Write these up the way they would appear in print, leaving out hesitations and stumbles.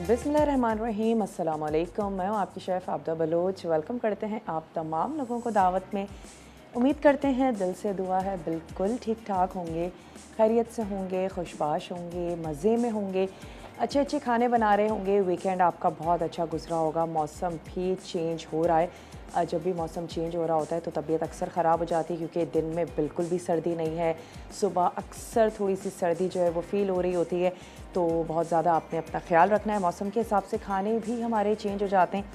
बिस्मिल्लाहिर्रहमानिर्रहीम, अस्सलाम वालेकुम। मैं हूँ आपकी शेफ़ आबिदा बलोच। वेलकम करते हैं आप तमाम लोगों को दावत में। उम्मीद करते हैं, दिल से दुआ है बिल्कुल ठीक ठाक होंगे, खैरियत से होंगे, खुशबाश होंगे, मज़े में होंगे, अच्छे अच्छे खाने बना रहे होंगे। वीकेंड आपका बहुत अच्छा गुजरा होगा। मौसम भी चेंज हो रहा है। जब भी मौसम चेंज हो रहा होता है तो तबीयत अक्सर ख़राब हो जाती है, क्योंकि दिन में बिल्कुल भी सर्दी नहीं है। सुबह अक्सर थोड़ी सी सर्दी जो है वो फ़ील हो रही होती है, तो बहुत ज़्यादा आपने अपना ख्याल रखना है। मौसम के हिसाब से खाने भी हमारे चेंज हो जाते हैं,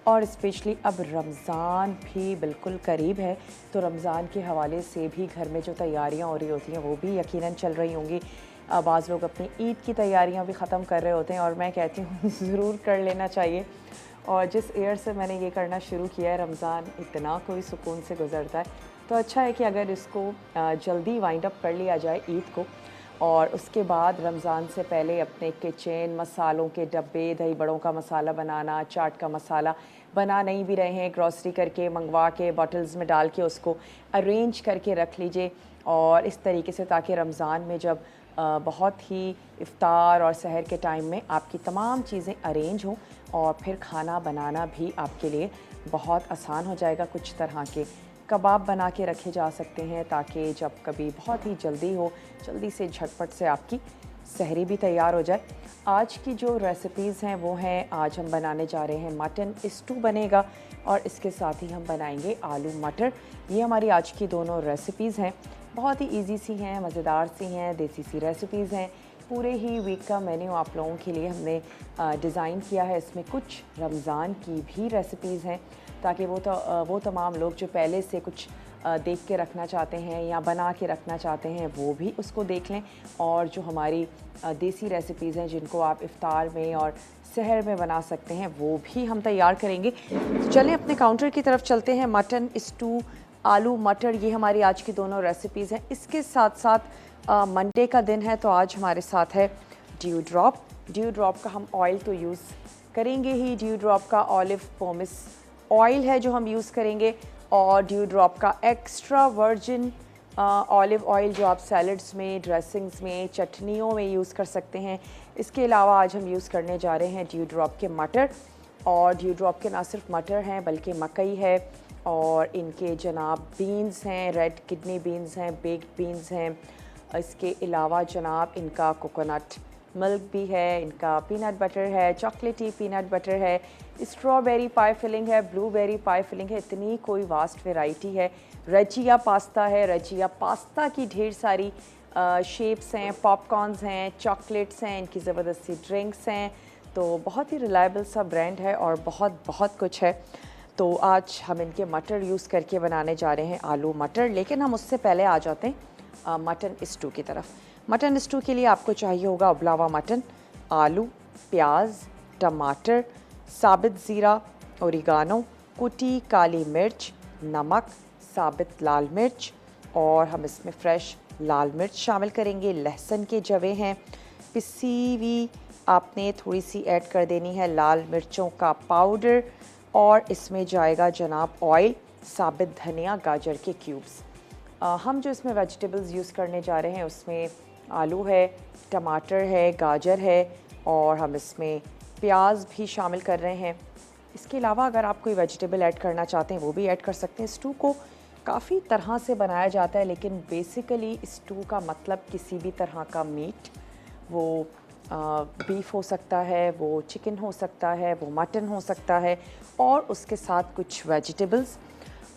और स्पेशली अब रमज़ान भी बिल्कुल करीब है, तो रमज़ान के हवाले से भी घर में जो तैयारियां हो रही होती हैं वो भी यकीनन चल रही होंगी। बाज़ लोग अपनी ईद की तैयारियां भी ख़त्म कर रहे होते हैं, और मैं कहती हूँ ज़रूर कर लेना चाहिए। और जिस एयर से मैंने ये करना शुरू किया है, रमज़ान इतना कोई सुकून से गुज़रता है, तो अच्छा है कि अगर इसको जल्दी वाइंड अप कर लिया जाए ईद को, और उसके बाद रमज़ान से पहले अपने किचन मसालों के डब्बे, दही बड़ों का मसाला बनाना, चाट का मसाला बना नहीं भी रहे हैं, ग्रॉसरी करके मंगवा के बॉटल्स में डाल के उसको अरेंज करके रख लीजिए। और इस तरीके से, ताकि रमज़ान में जब बहुत ही इफ़्तार और सहर के टाइम में आपकी तमाम चीज़ें अरेंज हों, और फिर खाना बनाना भी आपके लिए बहुत आसान हो जाएगा। कुछ तरह के कबाब बना के रखे जा सकते हैं, ताकि जब कभी बहुत ही जल्दी हो, जल्दी से झटपट से आपकी सहरी भी तैयार हो जाए। आज की जो रेसिपीज़ हैं वो हैं, आज हम बनाने जा रहे हैं मटन स्टू बनेगा, और इसके साथ ही हम बनाएंगे आलू मटर। ये हमारी आज की दोनों रेसिपीज़ हैं। बहुत ही इजी सी हैं, मज़ेदार सी हैं, देसी सी रेसिपीज़ हैं। पूरे ही वीक का मेन्यू आप लोगों के लिए हमने डिज़ाइन किया है। इसमें कुछ रमज़ान की भी रेसिपीज़ हैं, ताकि वो तमाम लोग जो पहले से कुछ देख के रखना चाहते हैं या बना के रखना चाहते हैं, वो भी उसको देख लें। और जो हमारी देसी रेसिपीज़ हैं, जिनको आप इफ़्तार में और सहर में बना सकते हैं, वो भी हम तैयार करेंगे। तो चलें अपने काउंटर की तरफ चलते हैं। मटन स्टू, आलू मटर, ये हमारी आज की दोनों रेसिपीज़ हैं। इसके साथ साथ मंडे का दिन है, तो आज हमारे साथ है ड्यू ड्रॉप। ड्यू ड्रॉप का हम ऑयल तो यूज़ करेंगे ही। ड्यू ड्रॉप का ऑलिव पोमिस ऑयल है जो हम यूज़ करेंगे, और ड्यू ड्रॉप का एक्स्ट्रा वर्जिन ऑलिव ऑयल जो आप सैलड्स में, ड्रेसिंग्स में, चटनियों में यूज़ कर सकते हैं। इसके अलावा आज हम यूज़ करने जा रहे हैं ड्यू ड्रॉप के मटर। और ड्यू ड्रॉप के ना सिर्फ मटर हैं, बल्कि मकई है, और इनके जनाब बीन्स हैं, रेड किडनी बीन्स हैं, बेक्ड बीन्स हैं। इसके अलावा जनाब इनका कोकोनट मिल्क भी है, इनका पीनट बटर है, चॉकलेटी पीनट बटर है, स्ट्रॉबेरी पाई फिलिंग है, ब्लूबेरी पाई फिलिंग है। इतनी कोई वास्ट वैरायटी है। रजिया पास्ता है, रजिया पास्ता की ढेर सारी शेप्स हैं, पॉपकॉर्न्स हैं, चॉकलेट्स हैं, इनकी ज़बरदस्त सी ड्रिंक्स हैं। तो बहुत ही रिलायबल सा ब्रांड है, और बहुत बहुत कुछ है। तो आज हम इनके मटर यूज़ करके बनाने जा रहे हैं आलू मटर। लेकिन हम उससे पहले आ जाते हैं मटन स्टू की तरफ। मटन स्टू के लिए आपको चाहिए होगा उबला हुआ मटन, आलू, प्याज, टमाटर, साबित ज़ीरा, ओरिगानो, कुटी काली मिर्च, नमक, साबित लाल मिर्च, और हम इसमें फ़्रेश लाल मिर्च शामिल करेंगे। लहसुन के जवे हैं, पिसी हुई आपने थोड़ी सी ऐड कर देनी है, लाल मिर्चों का पाउडर, और इसमें जाएगा जनाब ऑयल, साबित धनिया, गाजर के क्यूब्स। हम जो इसमें वेजिटेबल्स यूज़ करने जा रहे हैं उसमें आलू है, टमाटर है, गाजर है, और हम इसमें प्याज भी शामिल कर रहे हैं। इसके अलावा अगर आप कोई वेजिटेबल ऐड करना चाहते हैं वो भी ऐड कर सकते हैं। स्टू को काफ़ी तरह से बनाया जाता है, लेकिन बेसिकली स्टू का मतलब किसी भी तरह का मीट, वो बीफ हो सकता है, वो चिकन हो सकता है, वो मटन हो सकता है, और उसके साथ कुछ वेजिटेबल्स।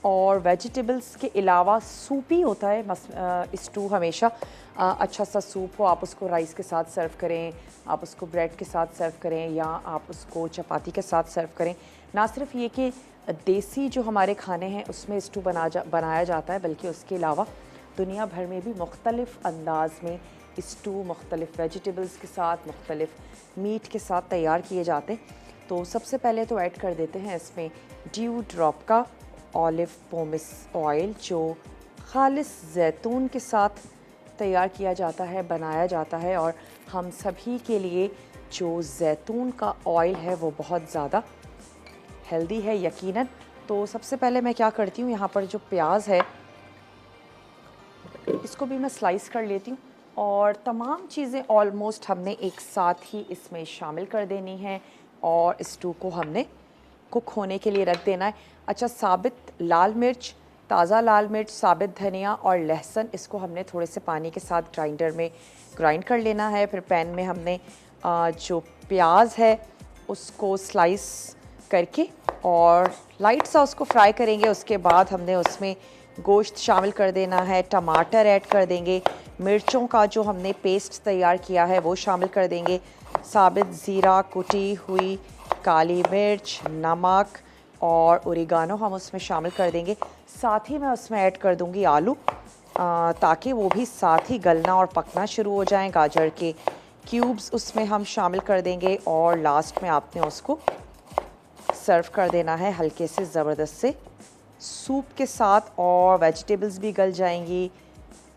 और वेजिटेबल्स के अलावा सूप ही होता है स्टू हमेशा। अच्छा सा सूप हो, आप उसको राइस के साथ सर्व करें, आप उसको ब्रेड के साथ सर्व करें, या आप उसको चपाती के साथ सर्व करें। ना सिर्फ ये कि देसी जो हमारे खाने हैं उसमें स्टू बनाया जाता है, बल्कि उसके अलावा दुनिया भर में भी मुख्तलिफ़ अंदाज में स्टू मुख्तलिफ़ वेजिटेबल्स के साथ, मुख्तलिफ़ मीट के साथ तैयार किए जाते हैं। तो सबसे पहले तो ऐड कर देते हैं इसमें ड्यू ड्रॉप का ऑलिव पोमिस ऑयल, जो खालिस जैतून के साथ तैयार किया जाता है, बनाया जाता है। और हम सभी के लिए जो जैतून का ऑयल है वो बहुत ज़्यादा हेल्दी है यकीनन। तो सबसे पहले मैं क्या करती हूँ, यहाँ पर जो प्याज है इसको भी मैं स्लाइस कर लेती हूँ, और तमाम चीज़ें ऑलमोस्ट हमने एक साथ ही इसमें शामिल कर देनी है और स्टू को हमने कुक होने के लिए रख देना है। अच्छा, साबित लाल मिर्च, ताज़ा लाल मिर्च, साबित धनिया और लहसुन, इसको हमने थोड़े से पानी के साथ ग्राइंडर में ग्राइंड कर लेना है। फिर पैन में हमने जो प्याज है उसको स्लाइस करके और लाइट सा उसको फ्राई करेंगे। उसके बाद हमने उसमें गोश्त शामिल कर देना है, टमाटर ऐड कर देंगे, मिर्चों का जो हमने पेस्ट तैयार किया है वो शामिल कर देंगे, साबित ज़ीरा, कुटी हुई काली मिर्च, नमक और ओरिगानो हम उसमें शामिल कर देंगे। साथ ही मैं उसमें ऐड कर दूंगी आलू, ताकि वो भी साथ ही गलना और पकना शुरू हो जाएं। गाजर के क्यूब्स उसमें हम शामिल कर देंगे और लास्ट में आपने उसको सर्व कर देना है हल्के से ज़बरदस्त से सूप के साथ, और वेजिटेबल्स भी गल जाएंगी,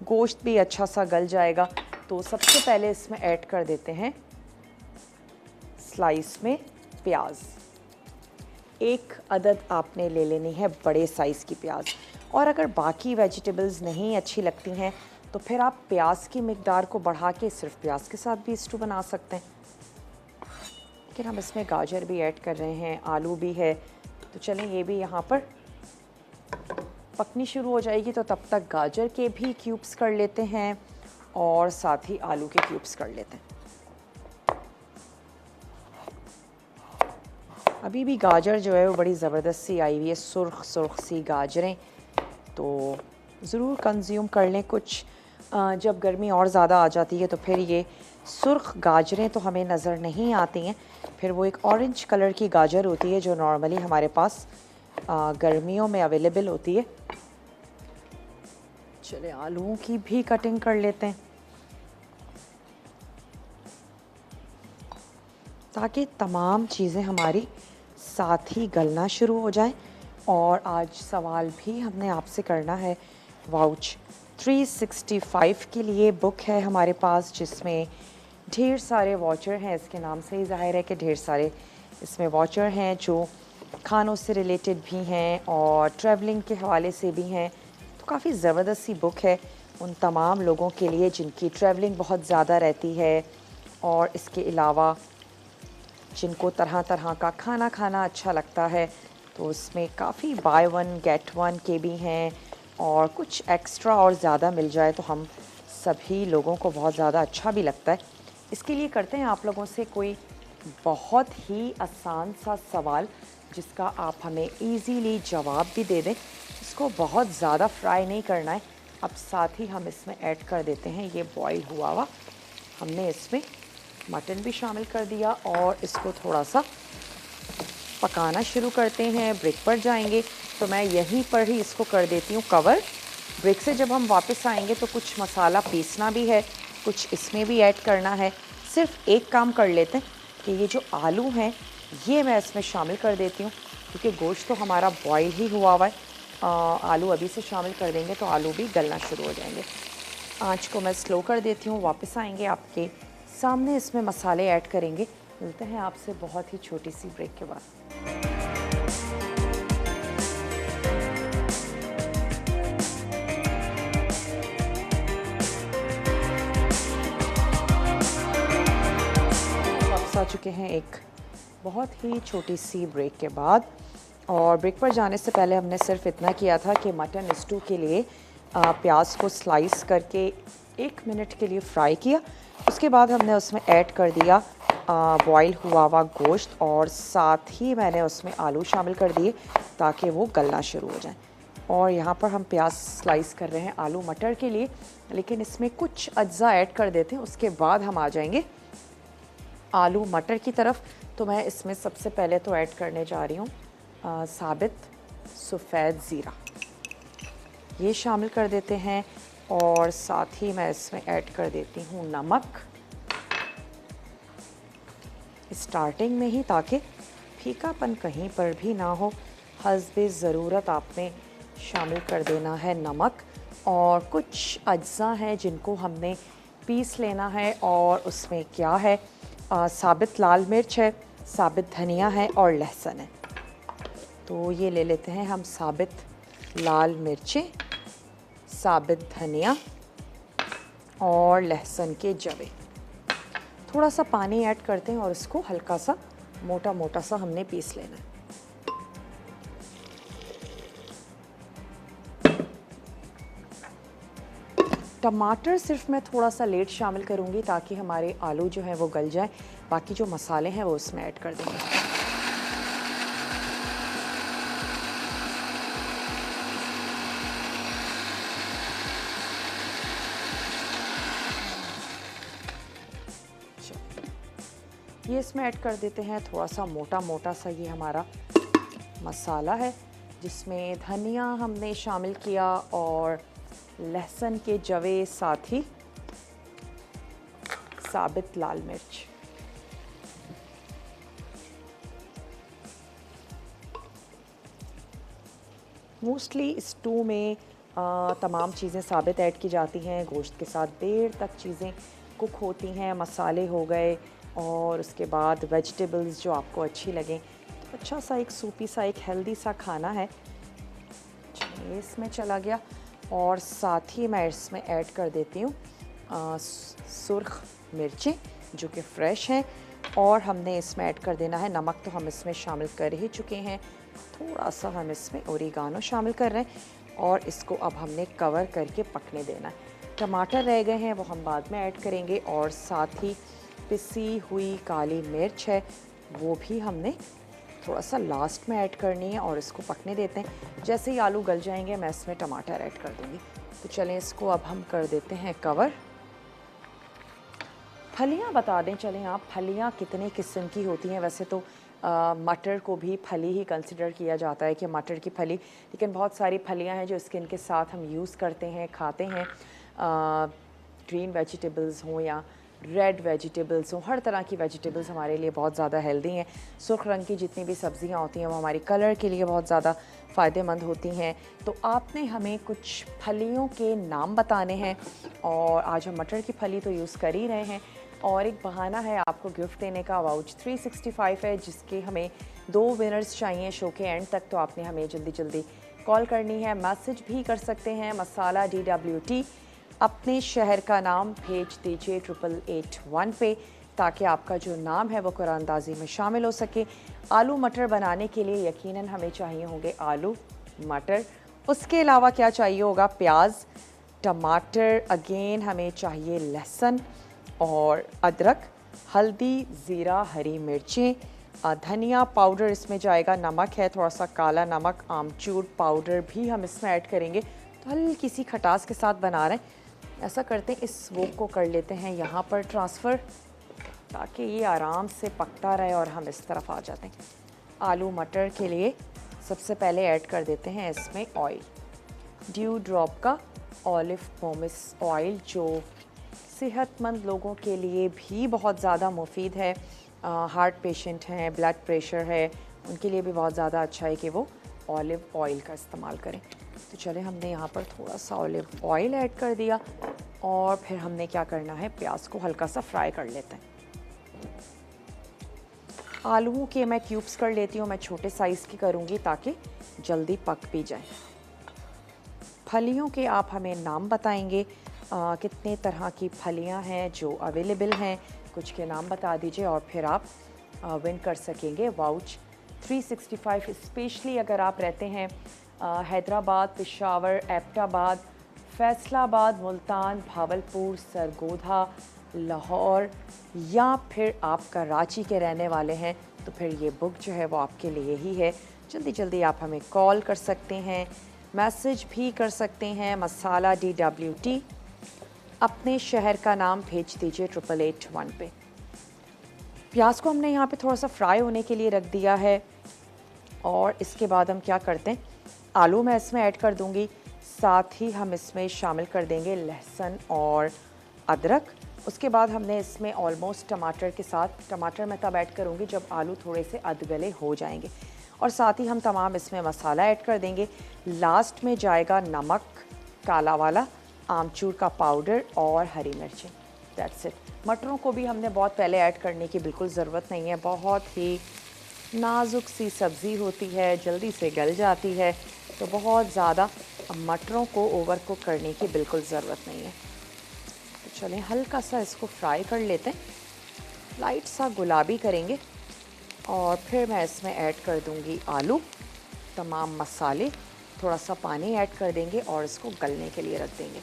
गोश्त भी अच्छा सा गल जाएगा। तो सबसे पहले इसमें ऐड कर देते हैं स्लाइस में प्याज। एक अदद आपने ले लेनी है बड़े साइज़ की प्याज, और अगर बाकी वेजिटेबल्स नहीं अच्छी लगती हैं तो फिर आप प्याज की मिकदार को बढ़ा के सिर्फ प्याज के साथ भी स्टू बना सकते हैं। लेकिन हम इसमें गाजर भी ऐड कर रहे हैं, आलू भी है, तो चलें ये भी यहाँ पर पकनी शुरू हो जाएगी। तो तब तक गाजर के भी क्यूब्स कर लेते हैं और साथ ही आलू के क्यूब्स कर लेते हैं। अभी भी गाजर जो है वो बड़ी ज़बरदस्त सी आई हुई है, सुर्ख सुर्ख सी गाजरें, तो ज़रूर कंज्यूम कर लें कुछ। जब गर्मी और ज़्यादा आ जाती है तो फिर ये सुर्ख गाजरें तो हमें नज़र नहीं आती हैं, फिर वो एक ऑरेंज कलर की गाजर होती है जो नॉर्मली हमारे पास गर्मियों में अवेलेबल होती है। चले आलूओं की भी कटिंग कर लेते हैं ताकि तमाम चीज़ें हमारी साथ ही गलना शुरू हो जाएं। और आज सवाल भी हमने आपसे करना है। वाउच 365 के लिए बुक है हमारे पास जिसमें ढेर सारे वॉचर हैं। इसके नाम से ही ज़ाहिर है कि ढेर सारे इसमें वॉचर हैं जो खानों से रिलेटेड भी हैं और ट्रैवलिंग के हवाले से भी हैं। तो काफ़ी ज़बरदस्त सी बुक है उन तमाम लोगों के लिए जिनकी ट्रैवलिंग बहुत ज़्यादा रहती है और इसके अलावा जिनको तरह तरह का खाना खाना अच्छा लगता है। तो उसमें काफ़ी बाय वन गेट वन के भी हैं और कुछ एक्स्ट्रा और ज़्यादा मिल जाए तो हम सभी लोगों को बहुत ज़्यादा अच्छा भी लगता है। इसके लिए करते हैं आप लोगों से कोई बहुत ही आसान सा सवाल जिसका आप हमें इजीली जवाब भी दे दें। इसको बहुत ज़्यादा फ्राई नहीं करना है। अब साथ ही हम इसमें ऐड कर देते हैं ये बॉईल हुआ हुआ, हमने इसमें मटन भी शामिल कर दिया और इसको थोड़ा सा पकाना शुरू करते हैं। ब्रेक पर जाएंगे तो मैं यहीं पर ही इसको कर देती हूँ कवर। ब्रेक से जब हम वापस आएंगे तो कुछ मसाला पीसना भी है, कुछ इसमें भी ऐड करना है। सिर्फ एक काम कर लेते हैं कि ये जो आलू हैं ये मैं इसमें शामिल कर देती हूँ क्योंकि गोश्त तो हमारा बॉईल ही हुआ हुआ है। आलू अभी से शामिल कर देंगे तो आलू भी गलना शुरू हो जाएंगे। आँच को मैं स्लो कर देती हूँ। वापस आएंगे आपके सामने, इसमें मसाले ऐड करेंगे। मिलते हैं आपसे बहुत ही छोटी सी ब्रेक के बाद। वापस आ चुके हैं एक बहुत ही छोटी सी ब्रेक के बाद, और ब्रेक पर जाने से पहले हमने सिर्फ इतना किया था कि मटन स्टू के लिए प्याज को स्लाइस करके 1 मिनट के लिए फ्राई किया। उसके बाद हमने उसमें ऐड कर दिया बॉईल हुआ हुआ गोश्त और साथ ही मैंने उसमें आलू शामिल कर दिए ताकि वो गलना शुरू हो जाए। और यहाँ पर हम प्याज स्लाइस कर रहे हैं आलू मटर के लिए, लेकिन इसमें कुछ अज्जा ऐड कर देते हैं, उसके बाद हम आ जाएंगे आलू मटर की तरफ। तो मैं इसमें सबसे पहले तो ऐड करने जा रही हूँ साबित सफ़ेद ज़ीरा, ये शामिल कर देते हैं। और साथ ही मैं इसमें ऐड कर देती हूँ नमक स्टार्टिंग में ही ताकि फीकापन कहीं पर भी ना हो। हस्बे ज़रूरत आपने शामिल कर देना है नमक। और कुछ अज्जा हैं जिनको हमने पीस लेना है और उसमें क्या है साबित लाल मिर्च है, साबित धनिया है और लहसुन है। तो ये ले लेते हैं हम साबित लाल मिर्चें, साबित धनिया और लहसुन के जवे। थोड़ा सा पानी ऐड करते हैं और इसको हल्का सा मोटा मोटा सा हमने पीस लेना है। टमाटर सिर्फ मैं थोड़ा सा लेट शामिल करूंगी ताकि हमारे आलू जो हैं वो गल जाएं। बाकी जो मसाले हैं वो उसमें ऐड कर देंगे। ये इसमें ऐड कर देते हैं थोड़ा सा मोटा मोटा सा ये हमारा मसाला है, जिसमें धनिया हमने शामिल किया और लहसुन के जवे, साथ ही साबित लाल मिर्च। मोस्टली स्टू में तमाम चीज़ें साबित ऐड की जाती हैं। गोश्त के साथ देर तक चीज़ें कुक होती हैं। मसाले हो गए और उसके बाद वेजिटेबल्स जो आपको अच्छी लगें। तो अच्छा सा एक सूपी सा एक हेल्दी सा खाना है। इसमें चला गया और साथ ही मैं इसमें ऐड कर देती हूँ सुर्ख मिर्चें जो कि फ़्रेश हैं, और हमने इसमें ऐड कर देना है नमक। तो हम इसमें शामिल कर ही चुके हैं। थोड़ा सा हम इसमें ओरिगानो शामिल कर रहे हैं और इसको अब हमने कवर करके पकने देना है। टमाटर रह गए हैं वो हम बाद में ऐड करेंगे, और साथ ही पिसी हुई काली मिर्च है वो भी हमने थोड़ा सा लास्ट में ऐड करनी है और इसको पकने देते हैं। जैसे ही आलू गल जाएंगे मैं इसमें टमाटर ऐड कर दूँगी। तो चलें इसको अब हम कर देते हैं कवर। फलियाँ बता दें चलें आप, फलियाँ कितने किस्म की होती हैं। वैसे तो मटर को भी फली ही कंसिडर किया जाता है कि मटर की फली, लेकिन बहुत सारी फलियाँ हैं जो स्किन के साथ हम यूज़ करते हैं, खाते हैं। ग्रीन वेजिटेबल्स हों या रेड वेजिटेबल्स हों, हर तरह की वेजिटेबल्स हमारे लिए बहुत ज़्यादा हेल्दी हैं। सुर्ख रंग की जितनी भी सब्ज़ियाँ होती हैं वो हमारी कलर के लिए बहुत ज़्यादा फ़ायदेमंद होती हैं। तो आपने हमें कुछ फलियों के नाम बताने हैं, और आज हम मटर की फली तो यूज़ कर ही रहे हैं, और एक बहाना है आपको गिफ्ट देने का। वाउच 365 है जिसके हमें 2 विनर्स चाहिए शो के एंड तक। तो आपने हमें जल्दी जल्दी कॉल करनी है, मैसेज भी कर सकते हैं। मसाला DWT अपने शहर का नाम भेज दीजिए 8881 पे, ताकि आपका जो नाम है वो कुरानंदाजी में शामिल हो सके। आलू मटर बनाने के लिए यकीनन हमें चाहिए होंगे आलू मटर, उसके अलावा क्या चाहिए होगा, प्याज, टमाटर, अगेन हमें चाहिए लहसुन और अदरक, हल्दी, ज़ीरा, हरी मिर्चें, धनिया पाउडर इसमें जाएगा, नमक है थोड़ा सा काला नमक, आमचूर पाउडर भी हम इसमें ऐड करेंगे। तो हल्की सी खटास के साथ बना रहे हैं। ऐसा करते हैं, इस वो को कर लेते हैं यहाँ पर ट्रांसफ़र, ताकि ये आराम से पकता रहे और हम इस तरफ आ जाते हैं। आलू मटर के लिए सबसे पहले ऐड कर देते हैं इसमें ऑयल, ड्यू ड्रॉप का ऑलिव पोमेस ऑयल, जो सेहतमंद लोगों के लिए भी बहुत ज़्यादा मुफीद है। हार्ट पेशेंट हैं, ब्लड प्रेशर है, उनके लिए भी बहुत ज़्यादा अच्छा है कि वो ऑलिव ऑयल का इस्तेमाल करें। तो चले, हमने यहाँ पर थोड़ा सा ऑलिव ऑयल ऐड कर दिया, और फिर हमने क्या करना है, प्याज को हल्का सा फ्राई कर लेते हैं। आलूओं के मैं क्यूब्स कर लेती हूँ, मैं छोटे साइज़ की करूँगी ताकि जल्दी पक भी जाए। फलियों के आप हमें नाम बताएंगे, कितने तरह की फलियां हैं जो अवेलेबल हैं, कुछ के नाम बता दीजिए, और फिर आप विन कर सकेंगे वाउच 365। स्पेशली अगर आप रहते हैं हैदराबाद, पेशावर, एबटाबाद, फैसलाबाद, मुल्तान, भावलपुर, सरगोधा, लाहौर, या फिर आप कराची के रहने वाले हैं, तो फिर ये बुक जो है वो आपके लिए ही है। जल्दी जल्दी आप हमें कॉल कर सकते हैं, मैसेज भी कर सकते हैं। मसाला DWT अपने शहर का नाम भेज दीजिए 8881 पे। प्याज को हमने यहाँ पे थोड़ा सा फ्राई होने के लिए रख दिया है, और इसके बाद हम क्या करते हैं, आलू मैं इसमें ऐड कर दूँगी, साथ ही हम इसमें शामिल कर देंगे लहसुन और अदरक। उसके बाद हमने इसमें ऑलमोस्ट टमाटर के साथ, टमाटर मैं तब ऐड करूँगी जब आलू थोड़े से अधगले हो जाएंगे, और साथ ही हम तमाम इसमें मसाला ऐड कर देंगे। लास्ट में जाएगा नमक काला वाला, आमचूर का पाउडर और हरी मिर्चें। That's it. मटरों को भी हमने बहुत पहले ऐड करने की बिल्कुल ज़रूरत नहीं है, बहुत ही नाजुक सी सब्ज़ी होती है, जल्दी से गल जाती है, तो बहुत ज़्यादा मटरों को ओवर कुक करने की बिल्कुल ज़रूरत नहीं है। तो चलें हल्का सा इसको फ्राई कर लेते हैं, लाइट सा गुलाबी करेंगे और फिर मैं इसमें ऐड कर दूंगी आलू, तमाम मसाले, थोड़ा सा पानी ऐड कर देंगे और इसको गलने के लिए रख देंगे।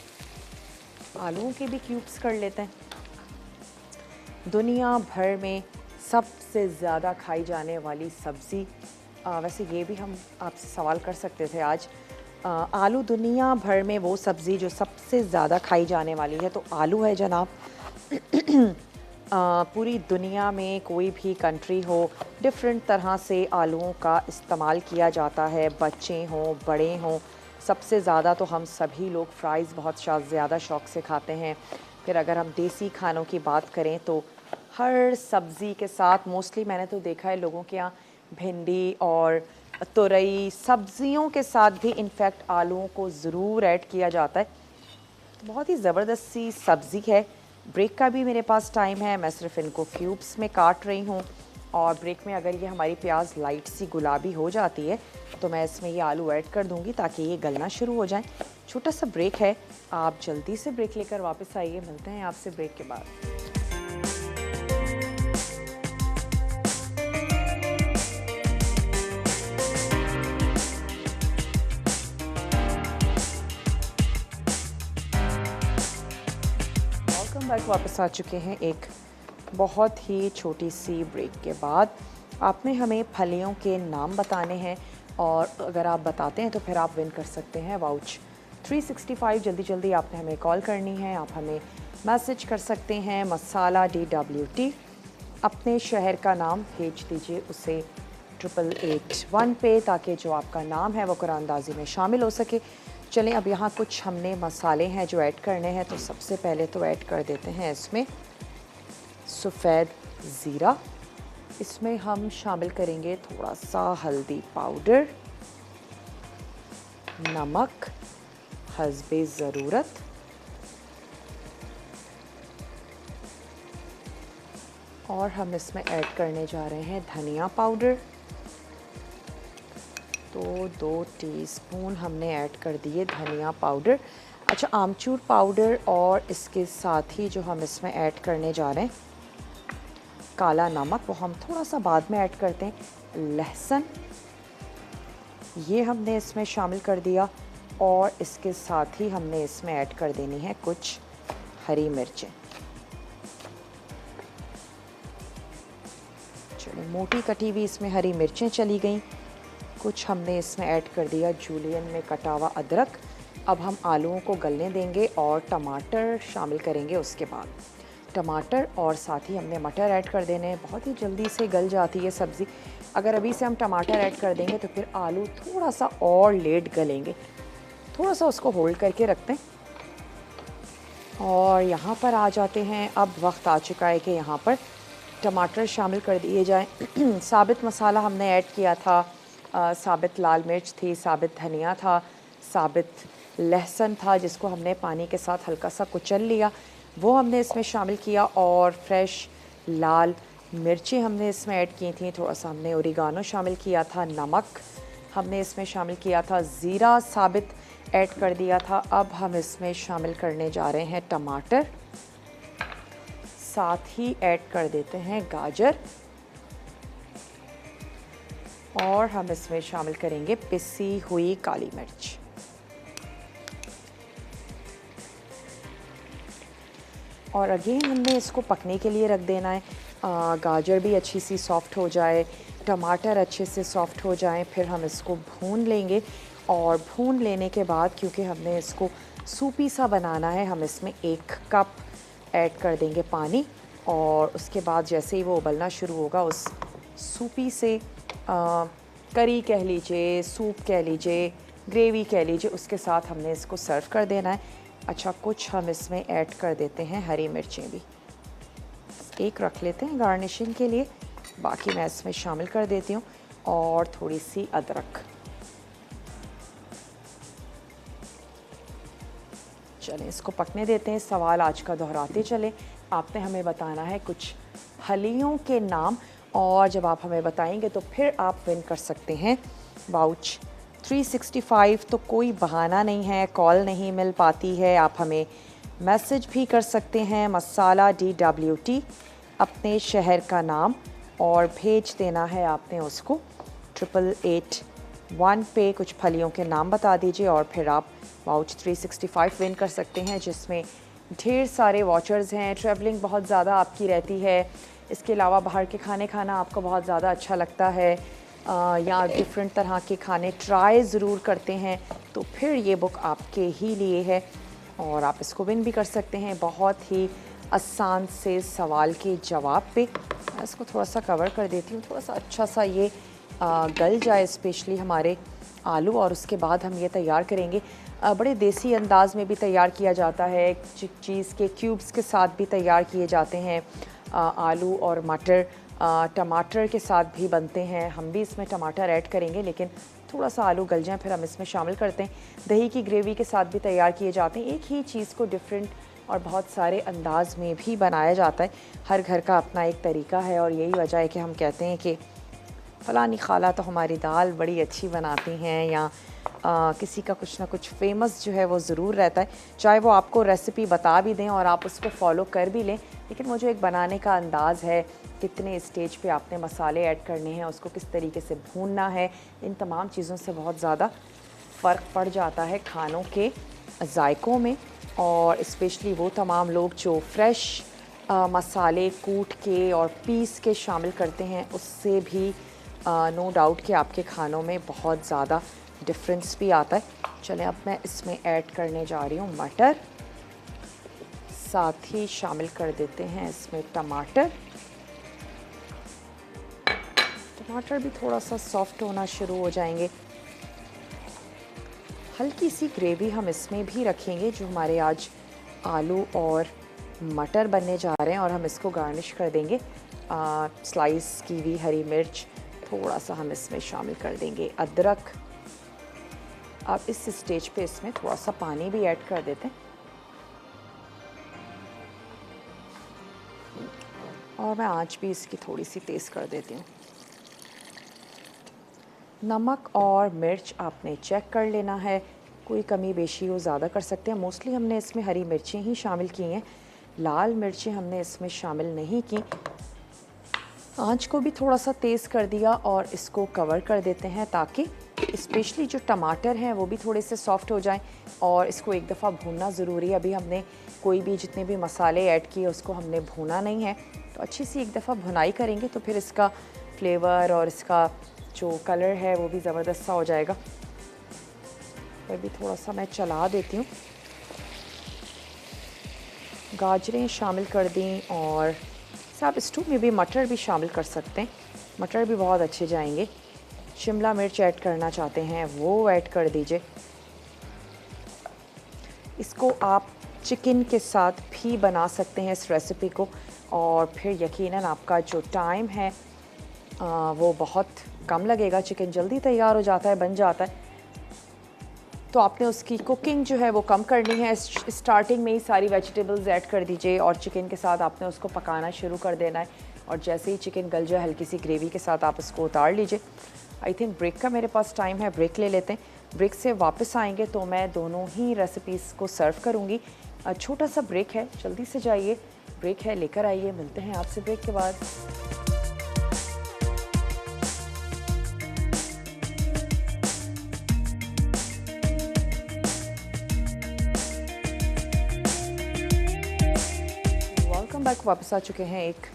आलूओं के भी क्यूब्स कर लेते हैं। दुनिया भर में सबसे ज़्यादा खाई जाने वाली सब्ज़ी, वैसे ये भी हम आपसे सवाल कर सकते थे आज, आलू दुनिया भर में वो सब्ज़ी जो सबसे ज़्यादा खाई जाने वाली है तो आलू है जनाब। पूरी दुनिया में कोई भी कंट्री हो, डिफरेंट तरह से आलूओं का इस्तेमाल किया जाता है, बच्चे हों बड़े हों। सबसे ज़्यादा तो हम सभी लोग फ्राइज़ बहुत ज़्यादा शौक़ से खाते हैं। फिर अगर हम देसी खानों की बात करें तो हर सब्ज़ी के साथ मोस्टली मैंने तो देखा है लोगों के यहाँ भिंडी और तुरई सब्ज़ियों के साथ भी इनफैक्ट आलूओं को ज़रूर ऐड किया जाता है। तो बहुत ही ज़बरदस्त सी सब्ज़ी है। ब्रेक का भी मेरे पास टाइम है, मैं सिर्फ इनको क्यूब्स में काट रही हूँ और ब्रेक में अगर ये हमारी प्याज लाइट सी गुलाबी हो जाती है तो मैं इसमें ये आलू ऐड कर दूँगी ताकि ये गलना शुरू हो जाए। छोटा सा ब्रेक है, आप जल्दी से ब्रेक लेकर वापस आइए। मिलते हैं आपसे ब्रेक के बाद। वेलकम बैक, वापस आ चुके हैं एक बहुत ही छोटी सी ब्रेक के बाद। आपने हमें फलियों के नाम बताने हैं और अगर आप बताते हैं तो फिर आप विन कर सकते हैं वाउच 365। जल्दी जल्दी आपने हमें कॉल करनी है, आप हमें मैसेज कर सकते हैं मसाला DWT, अपने शहर का नाम भेज दीजिए उसे 8881 पे ताकि जो आपका नाम है वो कुरानंदाजी में शामिल हो सके। चलें अब यहाँ कुछ हमने मसाले हैं जो ऐड करने हैं, तो सबसे पहले तो ऐड कर देते हैं इसमें सफ़ेद ज़ीरा। इसमें हम शामिल करेंगे थोड़ा सा हल्दी पाउडर, नमक हस्बे ज़रूरत, और हम इसमें ऐड करने जा रहे हैं धनिया पाउडर। तो 2 टीस्पून हमने ऐड कर दिए धनिया पाउडर। अच्छा, आमचूर पाउडर, और इसके साथ ही जो हम इसमें ऐड करने जा रहे हैं काला नमक, वो हम थोड़ा सा बाद में ऐड करते हैं। लहसुन ये हमने इसमें शामिल कर दिया और इसके साथ ही हमने इसमें ऐड कर देनी है कुछ हरी मिर्चें। चलिए, मोटी कटी हुई इसमें हरी मिर्चें चली गई। कुछ हमने इसमें ऐड कर दिया जूलियन में कटा हुआ अदरक। अब हम आलूओं को गलने देंगे और टमाटर शामिल करेंगे उसके बाद। टमाटर और साथ ही हमने मटर ऐड कर देने हैं। बहुत ही जल्दी से गल जाती है सब्ज़ी। अगर अभी से हम टमाटर ऐड कर देंगे तो फिर आलू थोड़ा सा और लेट गलेंगे। थोड़ा सा उसको होल्ड करके रखते हैं और यहाँ पर आ जाते हैं। अब वक्त आ चुका है कि यहाँ पर टमाटर शामिल कर दिए जाएं। साबित मसाला हमने ऐड किया था, साबित लाल मिर्च थी, साबित धनिया था, साबित लहसुन था जिसको हमने पानी के साथ हल्का सा कुचल लिया, वो हमने इसमें शामिल किया। और फ्रेश लाल मिर्ची हमने इसमें ऐड की थी। थोड़ा सा हमने ओरिगानो शामिल किया था, नमक हमने इसमें शामिल किया था, ज़ीरा साबित ऐड कर दिया था। अब हम इसमें शामिल करने जा रहे हैं टमाटर, साथ ही ऐड कर देते हैं गाजर, और हम इसमें शामिल करेंगे पिसी हुई काली मिर्च। और अगेन हमने इसको पकने के लिए रख देना है। गाजर भी अच्छी सी सॉफ़्ट हो जाए, टमाटर अच्छे से सॉफ़्ट हो जाए, फिर हम इसको भून लेंगे। और भून लेने के बाद क्योंकि हमने इसको सूपी सा बनाना है, हम इसमें 1 कप ऐड कर देंगे पानी। और उसके बाद जैसे ही वो उबलना शुरू होगा, उस सूपी से करी कह लीजिए, सूप कह लीजिए, ग्रेवी कह लीजिए, उसके साथ हमने इसको सर्व कर देना है। अच्छा, कुछ हम इसमें ऐड कर देते हैं हरी मिर्चें भी, एक रख लेते हैं गार्निशिंग के लिए, बाकी मैं इसमें शामिल कर देती हूँ। और थोड़ी सी अदरक। चलें, इसको पकने देते हैं। सवाल आज का दोहराते चलें। आपने हमें बताना है कुछ फलियों के नाम, और जब आप हमें बताएंगे तो फिर आप विन कर सकते हैं वाउच 365। तो कोई बहाना नहीं है, कॉल नहीं मिल पाती है, आप हमें मैसेज भी कर सकते हैं मसाला DWT, अपने शहर का नाम, और भेज देना है आपने उसको 8881 पे। कुछ फलियों के नाम बता दीजिए और फिर आप वाउच 365 विन कर सकते हैं, जिसमें ढेर सारे वाचर्स हैं। ट्रैवलिंग बहुत ज़्यादा आपकी रहती है, इसके अलावा बाहर के खाने खाना आपको बहुत ज़्यादा अच्छा लगता है, या डिफरेंट तरह के खाने ट्राई ज़रूर करते हैं, तो फिर ये बुक आपके ही लिए है और आप इसको विन भी कर सकते हैं बहुत ही आसान से सवाल के जवाब पे। मैं इसको थोड़ा सा कवर कर देती हूँ, थोड़ा सा अच्छा सा ये गल जाए, स्पेशली हमारे आलू, और उसके बाद हम ये तैयार करेंगे। बड़े देसी अंदाज में भी तैयार किया जाता है, चीज़ के क्यूब्स के साथ भी तैयार किए जाते हैं। आलू और मटर टमाटर के साथ भी बनते हैं। हम भी इसमें टमाटर ऐड करेंगे, लेकिन थोड़ा सा आलू गल जाए फिर हम इसमें शामिल करते हैं। दही की ग्रेवी के साथ भी तैयार किए जाते हैं। एक ही चीज़ को डिफरेंट और बहुत सारे अंदाज में भी बनाया जाता है। हर घर का अपना एक तरीका है और यही वजह है कि हम कहते हैं कि फ़लानी खाला तो हमारी दाल बड़ी अच्छी बनाती हैं, या किसी का कुछ ना कुछ फेमस जो है वो ज़रूर रहता है, चाहे वो आपको रेसिपी बता भी दें और आप उसको फॉलो कर भी लें, लेकिन वो जो एक बनाने का अंदाज़ है, कितने स्टेज पे आपने मसाले ऐड करने हैं, उसको किस तरीके से भूनना है, इन तमाम चीज़ों से बहुत ज़्यादा फ़र्क पड़ जाता है खानों के जायकों में। और स्पेशली वो तमाम लोग जो फ्रेश मसाले कूट के और पीस के शामिल करते हैं, उससे भी नो डाउट कि आपके खानों में बहुत ज़्यादा डिफरेंस भी आता है। चलें, अब मैं इसमें ऐड करने जा रही हूँ मटर, साथ ही शामिल कर देते हैं इसमें टमाटर। टमाटर भी थोड़ा सा सॉफ्ट होना शुरू हो जाएंगे। हल्की सी ग्रेवी हम इसमें भी रखेंगे, जो हमारे आज आलू और मटर बनने जा रहे हैं, और हम इसको गार्निश कर देंगे स्लाइस की हुई हरी मिर्च, थोड़ा सा हम इसमें शामिल कर देंगे अदरक। अब इस स्टेज पे इसमें थोड़ा सा पानी भी ऐड कर देते हैं, और मैं आंच भी इसकी थोड़ी सी तेज़ कर देती हूँ। नमक और मिर्च आपने चेक कर लेना है, कोई कमी बेशी हो ज़्यादा कर सकते हैं। मोस्टली हमने इसमें हरी मिर्चें ही शामिल की हैं, लाल मिर्चें हमने इसमें शामिल नहीं की। आंच को भी थोड़ा सा तेज़ कर दिया और इसको कवर कर देते हैं, ताकि स्पेशली जो टमाटर हैं वो भी थोड़े से सॉफ्ट हो जाएं, और इसको एक दफ़ा भूनना ज़रूरी है। अभी हमने कोई भी जितने भी मसाले ऐड किए उसको हमने भूना नहीं है, तो अच्छी सी एक दफ़ा भुनाई करेंगे तो फिर इसका फ्लेवर और इसका जो कलर है वो भी ज़बरदस्त सा हो जाएगा। फिर भी थोड़ा सा मैं चला देती हूँ। गाजरें शामिल कर दी, और आप स्टू में भी मटर भी शामिल कर सकते हैं, मटर भी बहुत अच्छे जाएंगे। शिमला मिर्च ऐड करना चाहते हैं वो ऐड कर दीजिए। इसको आप चिकन के साथ भी बना सकते हैं इस रेसिपी को, और फिर यकीनन आपका जो टाइम है वो बहुत कम लगेगा। चिकन जल्दी तैयार हो जाता है, बन जाता है, तो आपने उसकी कुकिंग जो है वो कम करनी है। स्टार्टिंग में ही सारी वेजिटेबल्स ऐड कर दीजिए और चिकन के साथ आपने उसको पकाना शुरू कर देना है, और जैसे ही चिकन गल जाए हल्की सी ग्रेवी के साथ आप उसको उतार लीजिए। आई थिंक ब्रेक का मेरे पास टाइम है, ब्रेक ले लेते हैं। ब्रेक से वापस आएंगे तो मैं दोनों ही रेसिपीज़ को सर्व करूँगी। छोटा सा ब्रेक है, जल्दी से जाइए, ब्रेक है, लेकर आइए। मिलते हैं आपसे ब्रेक के बाद। वेलकम बैक, वापस आ चुके हैं एक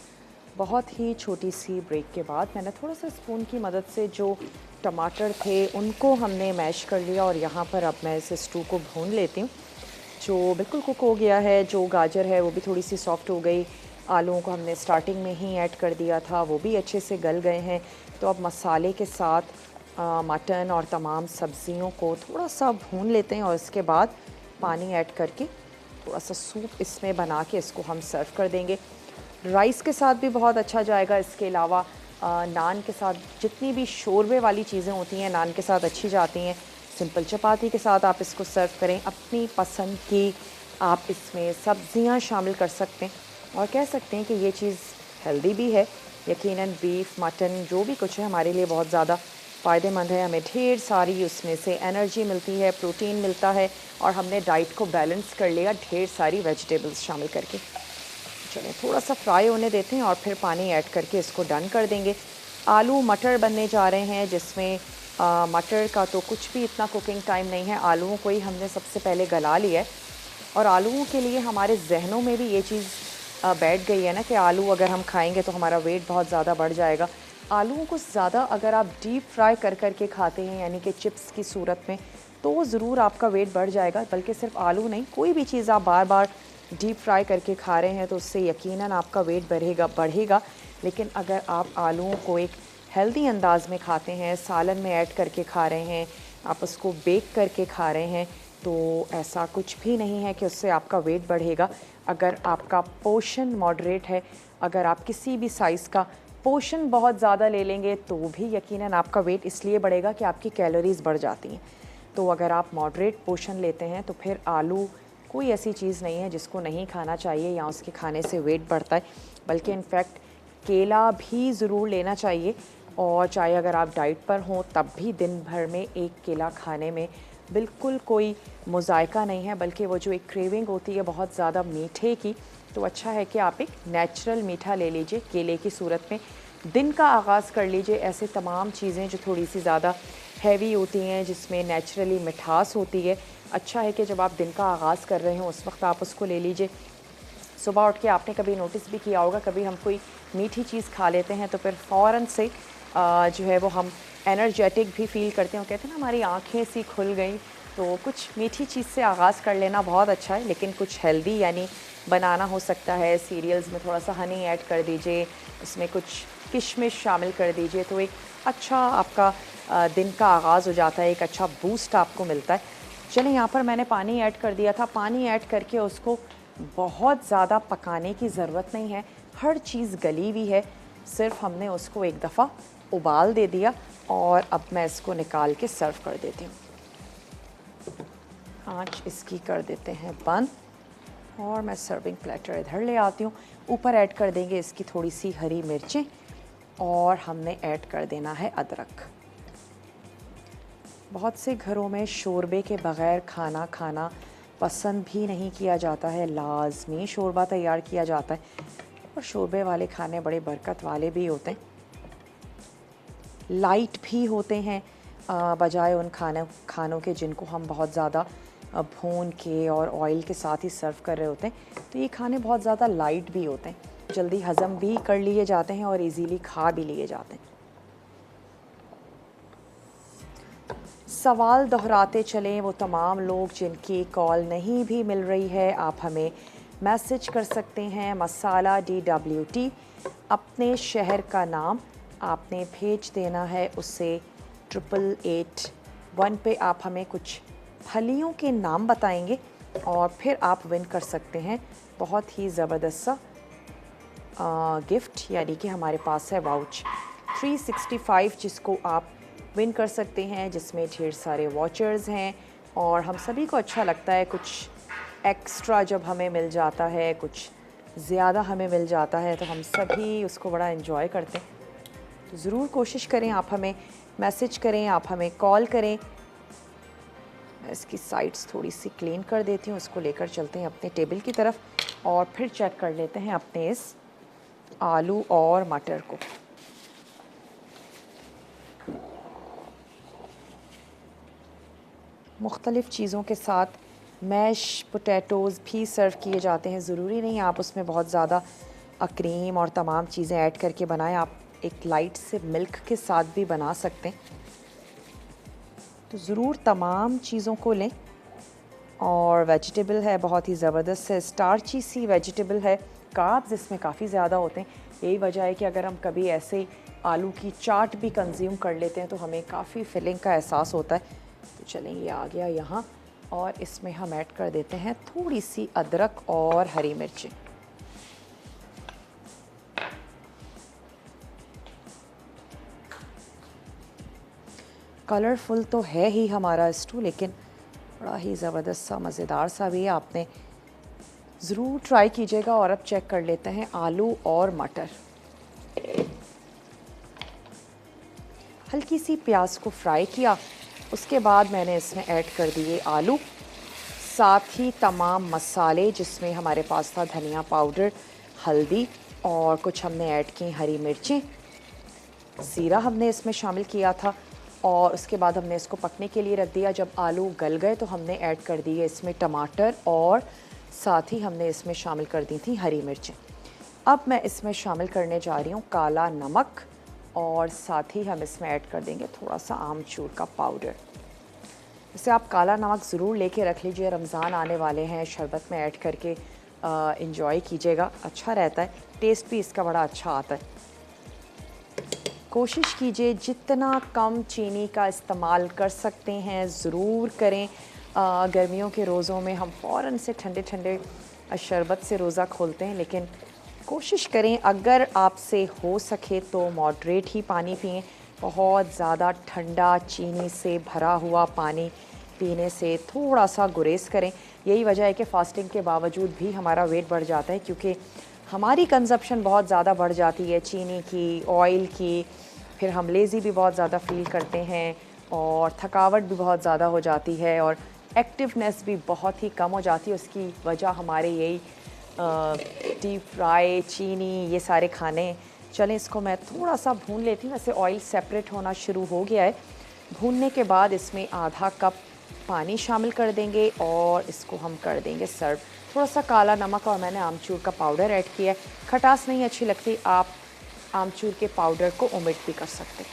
बहुत ही छोटी सी ब्रेक के बाद। मैंने थोड़ा सा स्पून की मदद से जो टमाटर थे उनको हमने मैश कर लिया, और यहाँ पर अब मैं इस स्टू को भून लेती हूँ, जो बिल्कुल कुक हो गया है। जो गाजर है वो भी थोड़ी सी सॉफ्ट हो गई। आलूओं को हमने स्टार्टिंग में ही ऐड कर दिया था, वो भी अच्छे से गल गए हैं। तो अब मसाले के साथ मटन और तमाम सब्जियों को थोड़ा सा भून लेते हैं, और इसके बाद पानी ऐड करके थोड़ा सा सूप इसमें बना के इसको हम सर्व कर देंगे। राइस के साथ भी बहुत अच्छा जाएगा। इसके अलावा नान के साथ, जितनी भी शोरबे वाली चीज़ें होती हैं नान के साथ अच्छी जाती हैं। सिंपल चपाती के साथ आप इसको सर्व करें। अपनी पसंद की आप इसमें सब्जियां शामिल कर सकते हैं, और कह सकते हैं कि ये चीज़ हेल्दी भी है। यकीनन बीफ, मटन जो भी कुछ है हमारे लिए बहुत ज़्यादा फ़ायदेमंद है, हमें ढेर सारी उसमें से एनर्जी मिलती है, प्रोटीन मिलता है और हमने डाइट को बैलेंस कर लिया ढेर सारी वेजिटेबल्स शामिल करके। चलें थोड़ा सा फ्राई होने देते हैं और फिर पानी ऐड करके इसको डन कर देंगे। आलू मटर बनने जा रहे हैं, जिसमें मटर का तो कुछ भी इतना कुकिंग टाइम नहीं है, आलूओं को ही हमने सबसे पहले गला लिया है। और आलूओं के लिए हमारे जहनों में भी ये चीज़ बैठ गई है ना कि आलू अगर हम खाएंगे तो हमारा वेट बहुत ज़्यादा बढ़ जाएगा। आलूओं को ज़्यादा अगर आप डीप फ्राई कर करके खाते हैं, यानी कि चिप्स की सूरत में, तो ज़रूर आपका वेट बढ़ जाएगा। बल्कि सिर्फ आलू नहीं, कोई भी चीज़ आप बार बार डीप फ्राई करके खा रहे हैं तो उससे यकीनन आपका वेट बढ़ेगा। लेकिन अगर आप आलूओं को एक हेल्दी अंदाज में खाते हैं, सालन में ऐड करके खा रहे हैं, आप उसको बेक करके खा रहे हैं, तो ऐसा कुछ भी नहीं है कि उससे आपका वेट बढ़ेगा। अगर आपका पोर्शन मॉडरेट है, अगर आप किसी भी साइज़ का पोर्शन बहुत ज़्यादा ले लेंगे तो भी यकीनन आपका वेट इसलिए बढ़ेगा कि आपकी कैलोरीज़ बढ़ जाती हैं। तो अगर आप मॉडरेट पोर्शन लेते हैं तो फिर आलू कोई ऐसी चीज़ नहीं है जिसको नहीं खाना चाहिए या उसके खाने से वेट बढ़ता है। बल्कि इनफैक्ट केला भी ज़रूर लेना चाहिए, और चाहे अगर आप डाइट पर हों तब भी दिन भर में एक केला खाने में बिल्कुल कोई मुज़ायका नहीं है। बल्कि वो जो एक क्रेविंग होती है बहुत ज़्यादा मीठे की, तो अच्छा है कि आप एक नेचुरल मीठा ले लीजिए केले की सूरत में। दिन का आगाज़ कर लीजिए। ऐसे तमाम चीज़ें जो थोड़ी सी ज़्यादा हैवी होती हैं, जिसमें नेचुरली मिठास होती है, अच्छा है कि जब आप दिन का आगाज़ कर रहे हो उस वक्त आप उसको ले लीजिए। सुबह उठ के आपने कभी नोटिस भी किया होगा, कभी हम कोई मीठी चीज़ खा लेते हैं तो फिर फ़ौरन से जो है वो हम एनर्जेटिक भी फ़ील करते हैं। कहते हैं ना हमारी आँखें सी खुल गई। तो कुछ मीठी चीज़ से आगाज़ कर लेना बहुत अच्छा है, लेकिन कुछ हेल्दी यानी बनाना हो सकता है। सीरियल्स में थोड़ा सा हनी ऐड कर दीजिए, उसमें कुछ किशमिश शामिल कर दीजिए, तो एक अच्छा आपका दिन का आगाज़ हो जाता है, एक अच्छा बूस्ट आपको मिलता है। चलें, यहाँ पर मैंने पानी ऐड कर दिया था। पानी ऐड करके उसको बहुत ज़्यादा पकाने की ज़रूरत नहीं है, हर चीज़ गली हुई है। सिर्फ हमने उसको एक दफ़ा उबाल दे दिया और अब मैं इसको निकाल के सर्व कर देती हूँ। आँच इसकी कर देते हैं बंद और मैं सर्विंग प्लेटर इधर ले आती हूँ। ऊपर ऐड कर देंगे इसकी थोड़ी सी हरी मिर्चें और हमने ऐड कर देना है अदरक। बहुत से घरों में शोरबे के बग़ैर खाना खाना पसंद भी नहीं किया जाता है, लाजमी शोरबा तैयार किया जाता है। और शोरबे वाले खाने बड़े बरकत वाले भी होते हैं, लाइट भी होते हैं, बजाय उन खानों के जिनको हम बहुत ज़्यादा भून के और ऑयल के साथ ही सर्व कर रहे होते हैं। तो ये खाने बहुत ज़्यादा लाइट भी होते हैं, जल्दी हज़म भी कर लिए जाते हैं और इजीली खा भी लिए जाते हैं। सवाल दोहराते चलें वो तमाम लोग जिनकी कॉल नहीं भी मिल रही है, आप हमें मैसेज कर सकते हैं। मसाला DWT, अपने शहर का नाम आपने भेज देना है उससे 8881 पे। आप हमें कुछ फलियों के नाम बताएंगे और फिर आप विन कर सकते हैं बहुत ही ज़बरदस्त सा गिफ्ट, यानी कि हमारे पास है वाउच 365 जिसको आप विन कर सकते हैं, जिसमें ढेर सारे वॉचर्स हैं। और हम सभी को अच्छा लगता है कुछ एक्स्ट्रा जब हमें मिल जाता है, कुछ ज़्यादा हमें मिल जाता है, तो हम सभी उसको बड़ा एंजॉय करते हैं। तो ज़रूर कोशिश करें, आप हमें मैसेज करें, आप हमें कॉल करें। मैं इसकी साइड्स थोड़ी सी क्लीन कर देती हूँ, उसको लेकर चलते हैं अपने टेबल की तरफ और फिर चेक कर लेते हैं अपने इस आलू और मटर को। मुख्तलिफ़ चीज़ों के साथ मैश पोटैटोज़ भी सर्व किए जाते हैं। ज़रूरी नहीं आप उसमें बहुत ज़्यादा क्रीम और तमाम चीज़ें ऐड करके बनाएं, आप एक लाइट से मिल्क के साथ भी बना सकते हैं। तो ज़रूर तमाम चीज़ों को लें। और वेजिटेबल है बहुत ही ज़बरदस्त है, स्टार्ची सी वेजिटेबल है, कार्ब्स इसमें काफ़ी ज़्यादा होते हैं। यही वजह है कि अगर हम कभी ऐसे आलू की चाट भी कंज्यूम कर लेते हैं तो हमें काफ़ी फिलिंग का एहसास होता है। तो चलें, ये आ गया यहाँ और इसमें हम ऐड कर देते हैं थोड़ी सी अदरक और हरी मिर्चें। कलरफुल तो है ही हमारा स्टू, लेकिन बड़ा ही ज़बरदस्त सा मज़ेदार सा भी है। आपने ज़रूर ट्राई कीजिएगा। और अब चेक कर लेते हैं आलू और मटर। हल्की सी प्याज को फ्राई किया। उसके बाद मैंने इसमें ऐड कर दिए आलू, साथ ही तमाम मसाले जिसमें हमारे पास था धनिया पाउडर, हल्दी और कुछ हमने ऐड की हरी मिर्चें, ज़ीरा हमने इसमें शामिल किया था। और उसके बाद हमने इसको पकने के लिए रख दिया। जब आलू गल गए तो हमने ऐड कर दिए इसमें टमाटर और साथ ही हमने इसमें शामिल कर दी थी हरी मिर्चें। अब मैं इसमें शामिल करने जा रही हूँ काला नमक और साथ ही हम इसमें ऐड कर देंगे थोड़ा सा आमचूर का पाउडर। इसे आप काला नमक ज़रूर लेके रख लीजिए, रमज़ान आने वाले हैं, शरबत में ऐड करके इंजॉय कीजिएगा, अच्छा रहता है, टेस्ट भी इसका बड़ा अच्छा आता है। कोशिश कीजिए जितना कम चीनी का इस्तेमाल कर सकते हैं ज़रूर करें। गर्मियों के रोज़ों में हम फ़ौरन से ठंडे ठंडे शरबत से रोज़ा खोलते हैं, लेकिन कोशिश करें अगर आपसे हो सके तो मॉडरेट ही पानी पिएं। बहुत ज़्यादा ठंडा चीनी से भरा हुआ पानी पीने से थोड़ा सा गुरेज करें। यही वजह है कि फ़ास्टिंग के बावजूद भी हमारा वेट बढ़ जाता है, क्योंकि हमारी कंजप्शन बहुत ज़्यादा बढ़ जाती है चीनी की, ऑयल की, फिर हम लेज़ी भी बहुत ज़्यादा फ़ील करते हैं और थकावट भी बहुत ज़्यादा हो जाती है और एक्टिवनेस भी बहुत ही कम हो जाती है। उसकी वजह हमारे यही डीप फ्राई, चीनी, ये सारे खाने। चलें इसको मैं थोड़ा सा भून लेती हूँ। वैसे ऑयल सेपरेट होना शुरू हो गया है। भूनने के बाद इसमें आधा कप पानी शामिल कर देंगे और इसको हम कर देंगे सर्व। थोड़ा सा काला नमक और मैंने आमचूर का पाउडर ऐड किया है। खटास नहीं अच्छी लगती, आप आमचूर के पाउडर को ओमिट भी कर सकते हैं।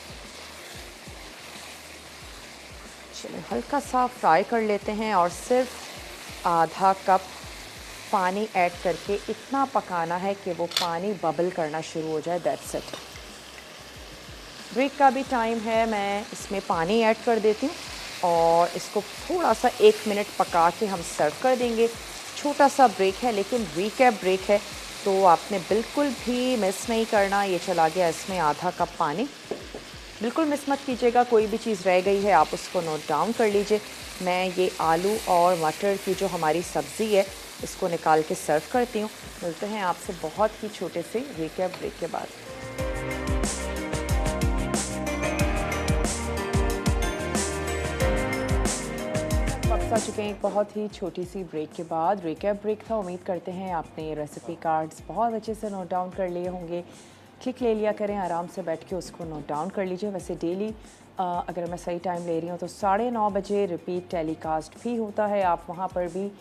चलिए हल्का सा फ्राई कर लेते हैं और सिर्फ आधा कप पानी ऐड करके इतना पकाना है कि वो पानी बबल करना शुरू हो जाए। That's it. ब्रेक का भी टाइम है, मैं इसमें पानी ऐड कर देती हूँ और इसको थोड़ा सा 1 मिनट पका के हम सर्व कर देंगे। छोटा सा ब्रेक है लेकिन रीकैप ब्रेक है, तो आपने बिल्कुल भी मिस नहीं करना। ये चला गया इसमें आधा कप पानी, बिल्कुल मिस मत कीजिएगा। कोई भी चीज़ रह गई है आप उसको नोट डाउन कर लीजिए। मैं ये आलू और मटर की जो हमारी सब्ज़ी है इसको निकाल के सर्व करती हूँ। मिलते हैं आपसे बहुत ही छोटे से रीकैप ब्रेक के बाद। वापस आ चुके हैं एक बहुत ही छोटी सी ब्रेक के बाद। रीकैप ब्रेक था, उम्मीद करते हैं आपने रेसिपी कार्ड्स बहुत अच्छे से नोट डाउन कर लिए होंगे। क्लिक ले लिया करें, आराम से बैठ के उसको नोट डाउन कर लीजिए। वैसे डेली अगर मैं सही टाइम ले रही हूँ तो 9:30 बजे रिपीट टेलीकास्ट भी होता है। आप वहाँ पर भी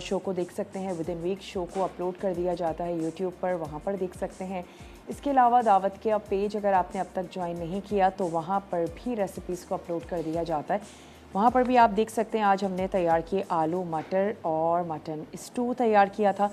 शो को देख सकते हैं। विद इन वीक शो को अपलोड कर दिया जाता है यूट्यूब पर, वहाँ पर देख सकते हैं। इसके अलावा दावत के अब पेज अगर आपने अब तक ज्वाइन नहीं किया तो वहाँ पर भी रेसिपीज़ को अपलोड कर दिया जाता है, वहाँ पर भी आप देख सकते हैं। आज हमने तैयार किए आलू मटर और मटन स्टू तैयार किया था।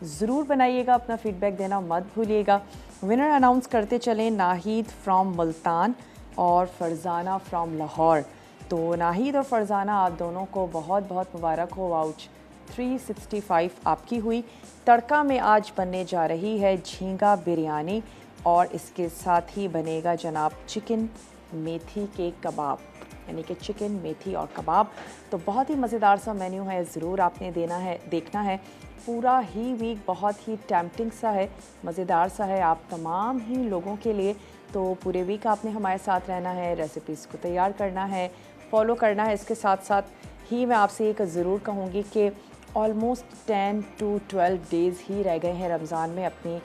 ज़रूर बनाइएगा, अपना फ़ीडबैक देना मत भूलिएगा। विनर अनाउंस करते चलें, नाहिद फ्रॉम मुल्तान और फ़रज़ाना फ्रॉम लाहौर। तो नाहिद और फ़रज़ाना आप दोनों को बहुत बहुत मुबारक हो। वाउच 365 आपकी हुई। तड़का में आज बनने जा रही है झींगा बिरयानी और इसके साथ ही बनेगा जनाब चिकन मेथी के कबाब, यानी कि चिकन मेथी और कबाब। तो बहुत ही मज़ेदार सा मेन्यू है, ज़रूर आपने देखना है। पूरा ही वीक बहुत ही टेम्पटिंग सा है, मज़ेदार सा है आप तमाम ही लोगों के लिए। तो पूरे वीक आपने हमारे साथ रहना है, रेसिपीज़ को तैयार करना है, फॉलो करना है। इसके साथ साथ ही मैं आपसे एक ज़रूर कहूँगी कि ऑलमोस्ट 10 to 12 डेज़ ही रह गए हैं रमज़ान में। अपनी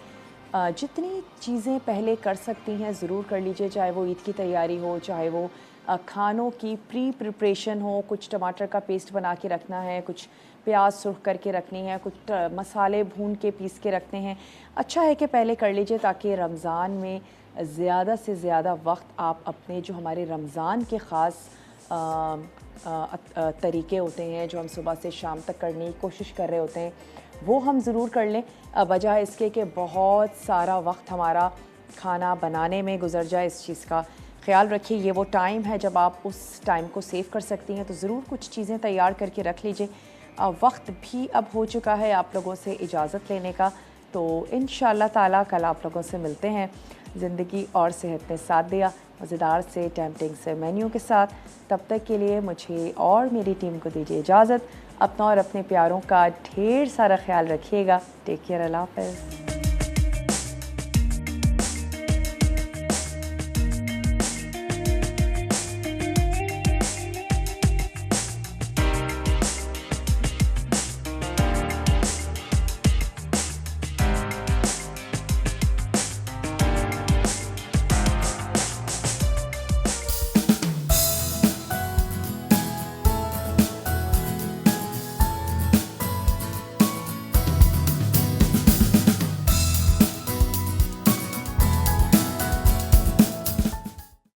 जितनी चीज़ें पहले कर सकती हैं ज़रूर कर लीजिए, चाहे वो ईद की तैयारी हो, चाहे वो खानों की प्रिपरेशन हो। कुछ टमाटर का पेस्ट बना के रखना है, कुछ प्याज सुर्ख करके रखनी है, कुछ मसाले भून के पीस के रखने हैं। अच्छा है कि पहले कर लीजिए ताकि रमज़ान में ज़्यादा से ज़्यादा वक्त आप अपने जो हमारे रमज़ान के ख़ास तरीके होते हैं जो हम सुबह से शाम तक करने की कोशिश कर रहे होते हैं वो हम ज़रूर कर लें, बजाय इसके कि बहुत सारा वक्त हमारा खाना बनाने में गुजर जाए। इस चीज़ का ख्याल रखिए, ये वो टाइम है जब आप उस टाइम को सेव कर सकती हैं। तो ज़रूर कुछ चीज़ें तैयार करके रख लीजिए। वक्त भी अब हो चुका है आप लोगों से इजाज़त लेने का, तो इंशाअल्लाह ताला कल आप लोगों से मिलते हैं। ज़िंदगी और सेहत ने साथ दिया, मज़ेदार से टेम्पटिंग से मेन्यू के साथ। तब तक के लिए मुझे और मेरी टीम को दीजिए इजाज़त। अपना और अपने प्यारों का ढेर सारा ख्याल रखिएगा। टेक केयर, अल्लाह हाफ़िज़।